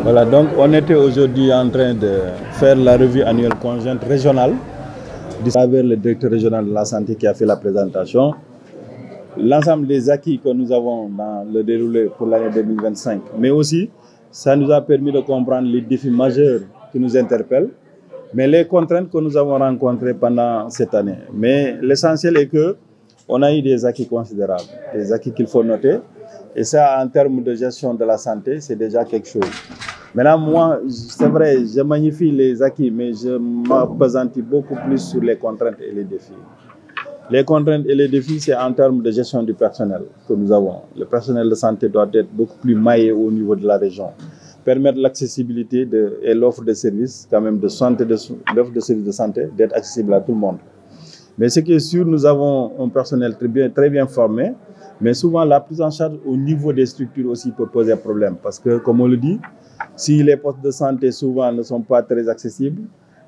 Voilà, donc on était aujourd'hui en train de faire la revue annuelle conjointe régionale à travers le directeur régional de la santé qui a fait la présentation. L'ensemble des acquis que nous avons dans le déroulé pour l'année 2025, mais aussi ça nous a permis de comprendre les défis majeurs qui nous interpellent, mais les contraintes que nous avons rencontrées pendant cette année. Mais l'essentiel est que on a eu des acquis considérables, des acquis qu'il faut noter. Et ça, en termes de gestion de la santé, c'est déjà quelque chose. Maintenant, moi, c'est vrai, je magnifie les acquis, mais je m'appesantis beaucoup plus sur les contraintes et les défis. Les contraintes et les défis, c'est en termes de gestion du personnel que nous avons. Le personnel de santé doit être beaucoup plus maillé au niveau de la région, permettre l'accessibilité et l'offre de services, quand même de santé, l'offre de services de santé, d'être accessible à tout le monde. Mais ce qui est sûr, nous avons un personnel très bien formé, mais souvent la prise en charge au niveau des structures aussi peut poser problème. Parce que, comme on le dit, si les postes de santé souvent ne sont pas très accessibles,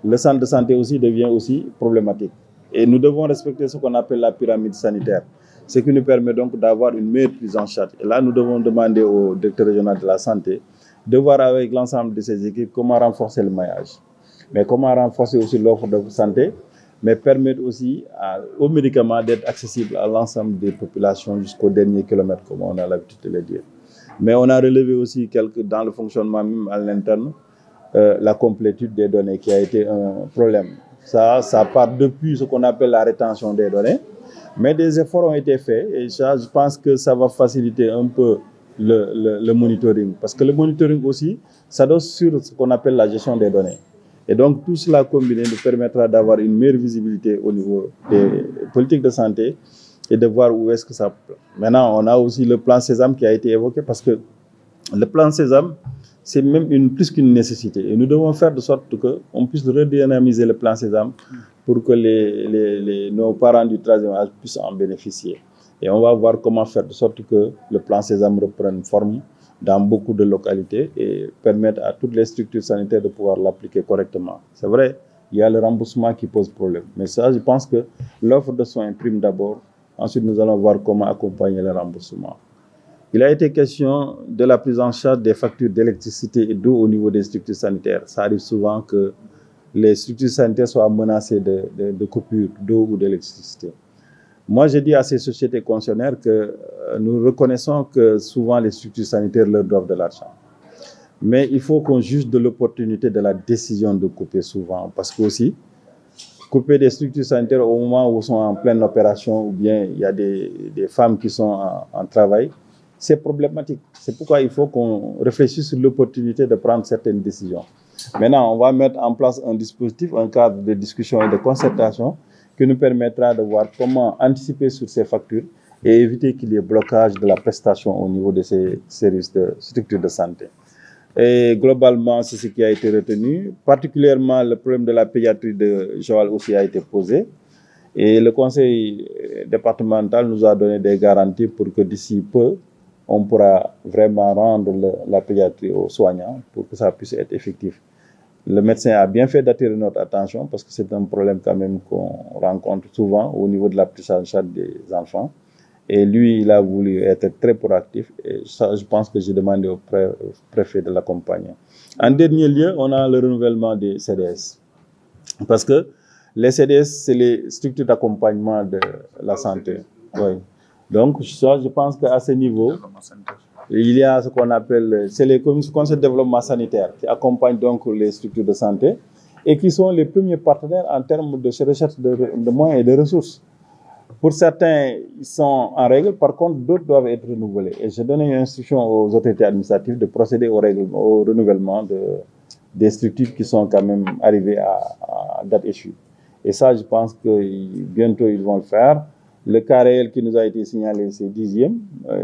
le centre de santé aussi devient aussi problématique. Et nous devons respecter ce qu'on appelle la pyramide sanitaire, ce qui nous permet donc d'avoir une meilleure prise en charge. Et là, nous devons demander au directeur régional de la santé de voir avec l'ensemble de ses équipes comment renforcer le maillage, mais comment renforcer aussi l'offre de santé, mais permettre aussi aux médicaments d'être accessibles à l'ensemble des populations jusqu'au dernier kilomètre, comme on a l'habitude de le dire. Mais on a relevé aussi dans le fonctionnement même à l'interne, la complétude des données qui a été un problème. Ça part depuis ce qu'on appelle la rétention des données, mais des efforts ont été faits et ça, je pense que ça va faciliter un peu le monitoring. Parce que le monitoring aussi, ça doit sur ce qu'on appelle la gestion des données. Et donc tout cela combiné nous permettra d'avoir une meilleure visibilité au niveau des politiques de santé et de voir où est-ce que ça... Maintenant, on a aussi le plan Sésame qui a été évoqué parce que le plan Sésame, c'est même plus qu'une nécessité. Et nous devons faire de sorte qu'on puisse redynamiser le plan Sésame pour que nos parents du troisième âge puissent en bénéficier. Et on va voir comment faire de sorte que le plan Sésame reprenne forme dans beaucoup de localités et permettre à toutes les structures sanitaires de pouvoir l'appliquer correctement. C'est vrai, il y a le remboursement qui pose problème. Mais ça, je pense que l'offre de soins prime d'abord. Ensuite, nous allons voir comment accompagner le remboursement. Il a été question de la prise en charge des factures d'électricité et d'eau au niveau des structures sanitaires. Ça arrive souvent que les structures sanitaires soient menacées de coupures d'eau ou d'électricité. Moi, je dis à ces sociétés concessionnaires que nous reconnaissons que souvent les structures sanitaires leur doivent de l'argent. Mais il faut qu'on juge de l'opportunité de la décision de couper souvent. Parce que aussi, couper des structures sanitaires au moment où ils sont en pleine opération ou bien il y a des femmes qui sont en travail, c'est problématique. C'est pourquoi il faut qu'on réfléchisse sur l'opportunité de prendre certaines décisions. Maintenant, on va mettre en place un dispositif, un cadre de discussion et de concertation qui nous permettra de voir comment anticiper sur ces factures et éviter qu'il y ait blocage de la prestation au niveau de ces services de structures de santé. Et globalement, c'est ce qui a été retenu. Particulièrement, le problème de la pédiatrie de Joal aussi a été posé. Et le conseil départemental nous a donné des garanties pour que d'ici peu, on pourra vraiment rendre la pédiatrie aux soignants pour que ça puisse être effectif. Le médecin a bien fait d'attirer notre attention parce que c'est un problème quand même qu'on rencontre souvent au niveau de la prise en charge des enfants. Et lui, il a voulu être très proactif. Et ça, je pense que j'ai demandé au préfet de l'accompagner. En dernier lieu, on a le renouvellement des CDS. Parce que les CDS, c'est les structures d'accompagnement de la santé. Oui. Donc, je pense qu'à ce niveau, il y a ce qu'on appelle, c'est les conseils de développement sanitaire qui accompagnent donc les structures de santé et qui sont les premiers partenaires en termes de recherche de moyens et de ressources. Pour certains, ils sont en règle, par contre, d'autres doivent être renouvelés. Et j'ai donné une instruction aux autorités administratives de procéder au renouvellement des structures qui sont quand même arrivées à date échue. Et ça, je pense que bientôt, ils vont le faire. Le cas réel qui nous a été signalé, c'est 10e.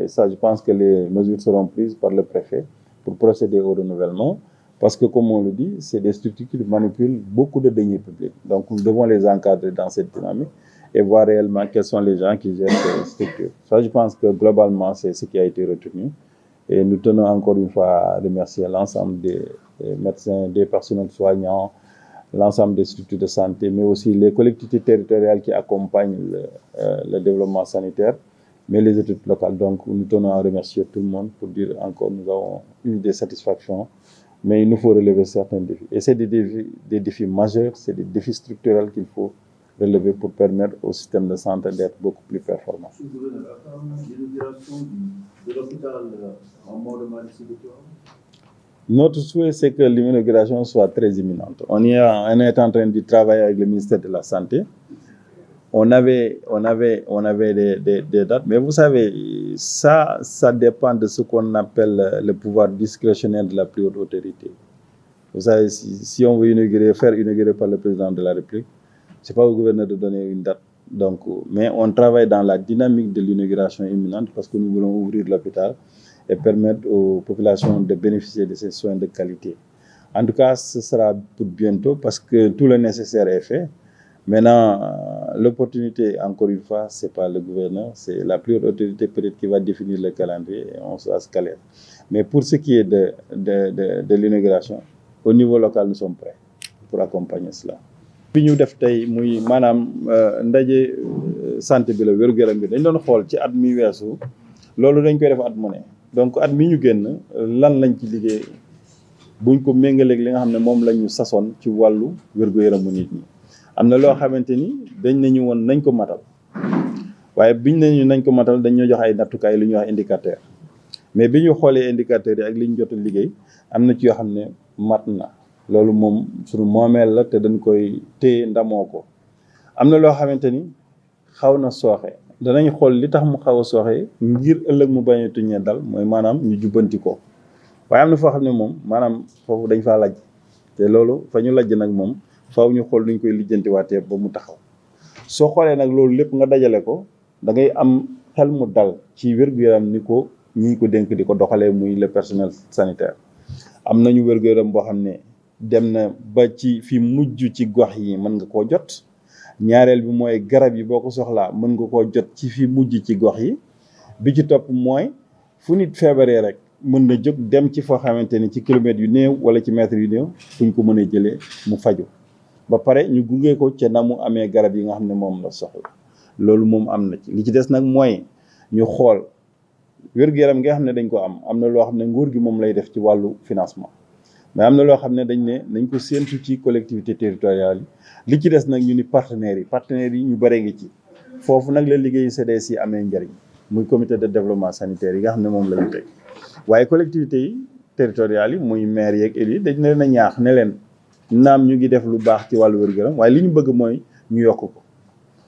Et ça, je pense que les mesures seront prises par le préfet pour procéder au renouvellement. Parce que, comme on le dit, c'est des structures qui manipulent beaucoup de deniers publics. Donc, nous devons les encadrer dans cette dynamique et voir réellement quels sont les gens qui gèrent ces structures. Ça, je pense que globalement, c'est ce qui a été retenu. Et nous tenons encore une fois à remercier l'ensemble des médecins, des personnels soignants, l'ensemble des structures de santé, mais aussi les collectivités territoriales qui accompagnent le développement sanitaire, mais les autorités locales. Donc, nous tenons à remercier tout le monde pour dire encore nous avons eu des satisfactions mais il nous faut relever certains défis. Et c'est des défis majeurs, c'est des défis structurels qu'il faut relever pour permettre au système de santé d'être beaucoup plus performant. Notre souhait, c'est que l'inauguration soit très imminente. On est en train de travailler avec le ministère de la Santé. On avait des dates, mais vous savez, ça dépend de ce qu'on appelle le pouvoir discrétionnaire de la plus haute autorité. Vous savez, si on veut faire inaugurer par le président de la République, c'est pas au gouverneur de donner une date. Donc, mais on travaille dans la dynamique de l'inauguration imminente parce que nous voulons ouvrir l'hôpital et permettre aux populations de bénéficier de ces soins de qualité. En tout cas, ce sera pour bientôt parce que tout le nécessaire est fait. Maintenant, l'opportunité, encore une fois, c'est pas le gouverneur, c'est la plus haute autorité peut-être qui va définir le calendrier et on va se caler. Mais pour ce qui est de l'inauguration, au niveau local, nous sommes prêts pour accompagner cela. bi ñu def tey muy maanaam ndaje santé bi la wér-gu-yaram bi dañ doon xool ci at mi weesu loolu dañ koy def at mu ne donc at mi ñu génn lan lañ ci liggéey buñ ko méngaleeg li nga xam ne moom la ñu sasoon ci wàllu wér-gu-yaramu nit ñi am na loo xamante ni dañ nañu woon nañ ko matal waaye biñ nañu nañ ko matal dañ ñoo jox ay nattukaay lu ñuy wax indicateur mais bi ñu xoolee indicateurs yi ak li ñu jot a liggéey am na ci yoo xam ne mat na loolu moom suñu moomeel la te dañ koy téye ndamoo ko am na loo xamante ni xaw na sooxe danañ xool li tax mu xaw a sooxe ngir ëllëg mu bañ a tuñee dal mooy maanaam ñu jubbanti ko waaye am na foo xam ne moom maanaam foofu dañ faa lajj te loolu fa ñu lajj nag moom faaw ñu xool nuñ koy lijjantiwaatee ba mu taxaw soo xoolee nag loolu lépp nga dajale ko da ngay am xel mu dal ci wér-gu-yaram ni ko ñi ko dénk di ko doxalee muy le personnel sanitaire am nañu wér-gu-yaram boo xam ne dem na ba ci fi mujj ci gox yi mën nga koo jot ñaareel bi mooy garab yi boo ko soxlaa mën nga koo jot ci fi mujj ci gox yi bi ci topp mooy fu nit feebaree rek mën na jóg dem ci foo xamante ni ci kilomètres yu néew wala ci mètres yu néew fu ñu ko mënee jëlee mu faju ba pare ñu gunge ko ca na mu amee garab yi nga xam ne moom la soxla loolu moom am na ci li ci des nag mooy ñu xool wér-gu-yaram nga xam ne dañ ko am na loo xam ne nguur gi moom lay def ci wàllu financement mais am na loo xam ne dañ ne nañ ko séentu ci collectivité territoriale yi li ci des nag ñu ni partenaires yi ñu bëree ngi ci foofu nag la liggéeyu CDS yi amee njëriñ muy comité de développement sanitaire yi nga xam ne moom la ñu teg waaye collectivité yi territoriales yi muy maire yeeg élus yi dañ leen a ñaax ne leen naam ñu ngi def lu baax ci wàllu wér-gu-yaram waaye li ñu bëgg mooy ñu yokk ko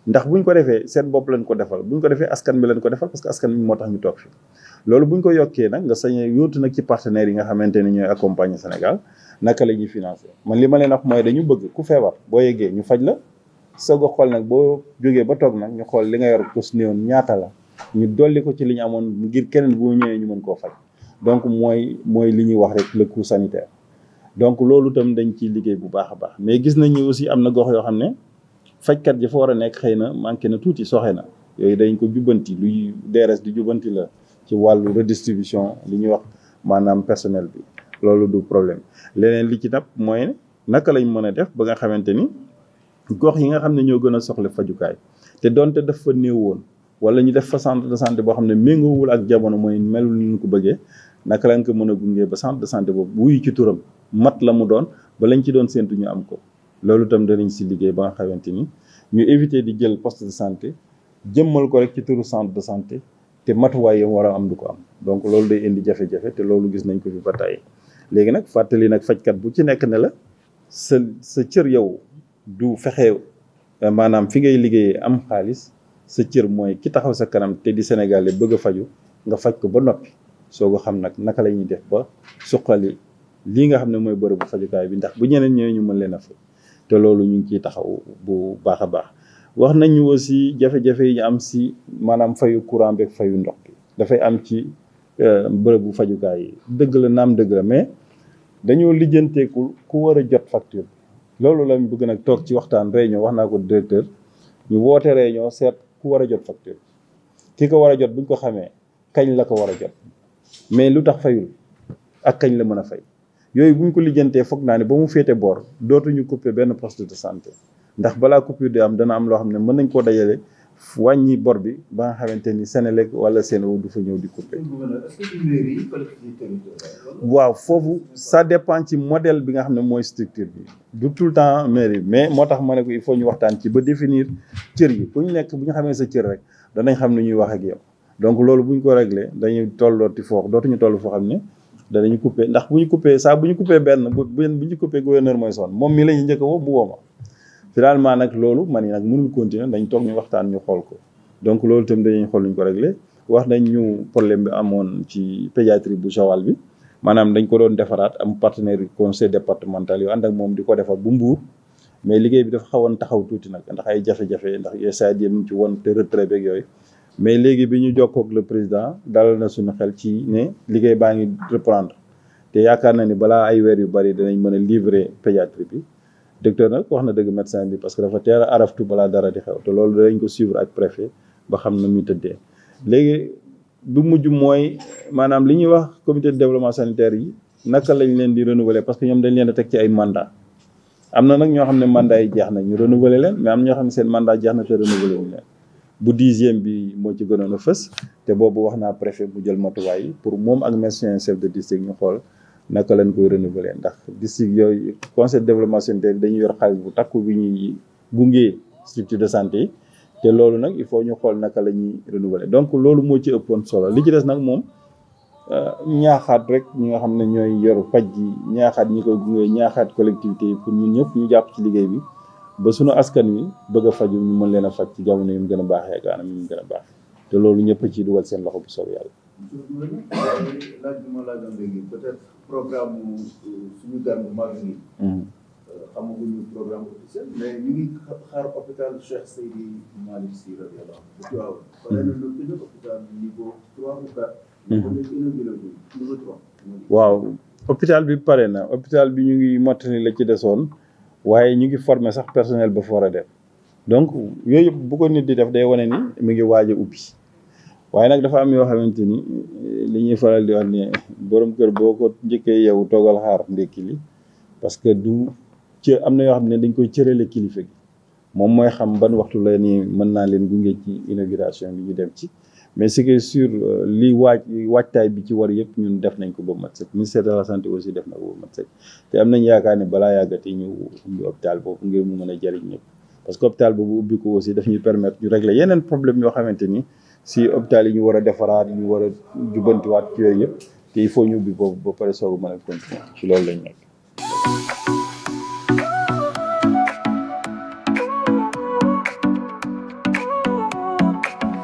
ndax buñ ko defee seen bopp lañ ko defal buñ ko defee askan bi lañ ko defal parce que askan bi moo tax ñu toog fi loolu buñ ko yokkee nag nga sañee yóotu nag ci partenaires yi nga xamante ni ñooy accompagner Sénégal naka la ñuy financer man li ma leen wax mooy dañu bëgg ku feebar boo yeggee ñu faj la soog a xool nag boo jógee ba toog nag ñu xool li nga yor kus néewoon ñaata la ñu dolli ko ci li ñu amoon ngir keneen bu ñëwee ñu mën koo faj donc mooy li ñuy wax rek le coût sanitaire donc loolu itam dañ ciy liggéey bu baax a baax mais gis nañ ni aussi am na gox yoo xam ne fajkat ji fa war a nekk xëy na manqué na tuuti soxe na yooyu dañ ko jubbanti luy DRS di jubbanti la ci wàllu redistribution li ñuy wax maanaam personnel bi loolu du problème leneen li ci nag mooy naka lañ mën a def ba nga xamante ni gox yi nga xam ne ñoo gën a soxla fajukaay te donte daf fa néew woon wala ñu def fa centre de santé boo xam ne méngoowul ak jamono mooy melul ni ñu ko bëggee naka lañ ko mën a gungee ba centre de santé boobu wuyu ci turam mat la mu doon ba lañ ci doon séentu ñu am ko loolu itam danañ si liggéey ba nga xamante ni ñu éviter di jël poste de santé jëmmal ko rek ci turu centre de santé te matuwaay yam war a am du ko am donc loolu day indi jafe-jafe te loolu gis nañ ko fi ba tey léegi nag fàttali nag fajkat bu ci nekk ne la sa cër yow du fexe maanaam fi ngay liggéeyee am xaalis sa cër mooy ki taxaw sa kanam te di Sénégalais bëgg a faju nga faj ko ba noppi soo ko xam nag naka la ñuy def ba suqali lii nga xam ne mooy bërëbu fajukaay bi ndax bu ñeneen ñëwee ñu mën leen a fa te loolu ñu ngi ciy taxaw bu baax a baax wax nañu aussi jafe-jafe yi ñu am si maanaam fayu courant beeg fayu ndox bi dafay am ci bërëbu fajukaay yi dëgg la naam dëgg la mais dañoo lijjanteekul ku war a jot facture bi loolu lañ bëgg nag toog ci waxtaan réunion wax naa ko directeur ñu woote réunion seet ku war a jot facture ki ko war a jot buñ ko xamee kañ la ko war a jot mais lu tax fayul ak kañ la mën a fay yooyu buñ ko lijjantee foog naa ne ba mu féete boor dootuñu couper benn poste de santé ndax balaa coupure di am dana am loo xam ne mën nañ koo dajale wàññi bor bi ba nga xamante ni Senelec wala Sen'Eau du fa ñëw di couper. waaw foofu ça dépend ci modèle bi nga xam ne mooy structure bi du tout le temps mairie mais moo tax ma ne ko il faut ñu waxtaan ci ba définir cër yi ku ñu nekk bu ñu xamee sa cër rek danañ xam ne ñuy wax ak yow donc loolu bu ñu ko réglé dañuy tollooti foofu dootuñu toll foo xam ne danañu couper ndax bu ñu couper saa bu ñu couper benn bu ñu couper gouverneur mooy sonn moom mi la ñu njëkk a woo bu woo ma finalement nag loolu man nag mënul continuer dañ toog ñu waxtaan ñu xool ko donc loolu itam dañuy xool ñu ko réglé wax nañ ñu problème bi amoon ci pédiatrie bu Joal bi maanaam dañ ko doon defaraat am partenaire conseil départemental yu ànd ak moom di ko defar bu Mbour mais liggéey bi dafa xawoon taxaw tuuti nag ndax ay jafe-jafe ndax USAID mu ci woon te retrait beeg yooyu mais léegi bi ñu jokkoo ak le président dalal na suñu xel ci ne liggéey baa ngi reprendre te yaakaar na ni balaa ay weer yu bari danañ mën a livrer pédiatrie bi docteur nag wax na dëgg médecin bi parce que dafa teel a araftu balaa dara di xew te loolu danañ ko suivre ak préfet ba xam na muy tëddee léegi bu mujj mooy maanaam li ñuy wax comité de développement sanitaire yi naka lañ leen di renouveler parce que ñoom dañ leen a teg ci ay mandat am na nag ñoo xam ne mandat yi jeex na ñu renouveler leen mais am ñoo xam ne seen mandat jeex na te renouveler wuñ leen bu 10e bi moo ci gënoon a fës te boobu wax naa préfet mu jël matuwaay yi pour moom ak médecin chef de district ñu xool naka lañ koy renouveler ndax district yooyu conseil de développement sanitaire dañuy yor xaalis bu takku bi ñuy gungee structure de santé yi te loolu nag il faut ñu xool naka la ñuy renouveler donc loolu moo ci ëppoon solo li ci des nag moom ñaaxaat rek ñi nga xam ne ñooy yor faj gi ñaaxaat ñi koy gungee ñaaxaat collectivité yi pour ñun ñëpp ñu jàpp ci liggéey bi ba suñu askan wi bëgg a faju ñu mën leen a faj ci jamono yi mu gën a baaxee ak anam yi mu gën a baax te loolu ñëpp ci dugal seen loxo bu soobee yàlla. laaj bi ma laajoon léegi peut-être programme suñu gan bu mag yi. xamaguñu programme officiel mais ñu ngi xaar hôpital Cheikh Seydi Malick Sy radiyallahu anhu waaw pare na lu tëdd hôpital niveau 3 ou 4. waaw hôpital bi pare na hôpital bi ñu ngi mottali la ci desoon waaye ñu ngi former sax personnel ba fa war a def donc yooyu yëpp bu ko nit di def day wane ni mi ngi waaj a ubbi waaye nag dafa am yoo xamante ni li ñuy faral di wax ne borom kër boo ko njëkkee yow toogal xaar ndékki li parce que du ci am na yoo xam ne dañ koy cërale kilifa gi moom mooy xam ban waxtu la ni mën naa leen gunge ci inauguration bi ñu dem ci mais ce qui est sûr li waajtaay bi ci war yëpp ñun def nañ ko ba mat sëkk ministère de la santé aussi def na ko ba mat sëkk te am nañ yaakaar ne balaa yàggati ñu ubbi hôpital boobu ngir mu mën a jëriñ ñëpp parce que hôpital boobu ubbi ko aussi daf ñuy permettre ñu régler yeneen problème yoo xamante ni si hôpital yi ñu war a defaraat yi ñu war a jubbantiwaat ci yooyu yëpp te il faut ñu ubbi boobu ba pare soog a mën a continuer ci loolu lañ nekk